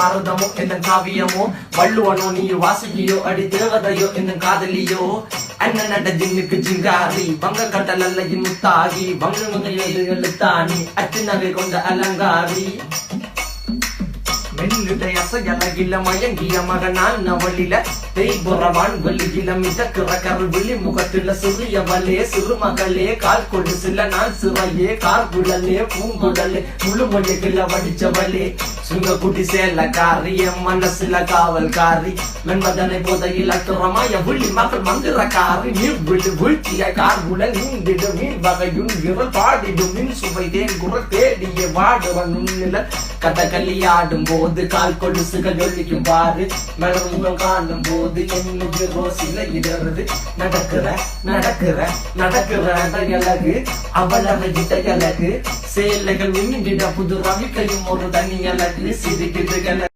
பாரதமோ என்ன காவியமோ வள்ளுவனோ நீ வாசிக்கியோ அடி தேவதையோ என்ன காதலியோ அண்ணன் நட ஜின்னுக்கு ஜிங்காரி வங்க கடல் அல்லையின் முத்தாகி வங்க எழுத்தாணி அச்சு நகை கொண்ட அலங்காரி மெல்லுடைய அசையலகில மயங்கிய மகனான் நவளில தேய்புறவான் வெளியில மிதக்கிற கருவிழி முகத்துல சிறியவளே சிறுமகளே கால் கொண்டு சில நாள் சிறையே கார்குழலே பூங்குழலே முழுமொழிகள வடிச்சவளே சுங்க குட்டி சேலக்காரி என் மனசுல காவல்காரி மென்பதனை போதையில் அத்துறமாய விழி மகள் மந்திரக்காரி நீர் விழி வீழ்த்திய கார்குழல் நீந்திடு மீன் வகையுன் விரல் பாடிடும் மின் சுவை தேன் குரல் தேடிய வாடுவன் உன்னில கதகளி ஆடும் போது கால் கொலுசுகள் ஒழிக்கும் பாரு மலர் முகம் காணும் போது என்னுடைய ரோசில இடறது நடக்கிற அழகு அவளவை அழகு சேலைகள் மின்னிட புது ரவிக்கையும் ஒரு தனி அழகு சிரிக்குதுகள்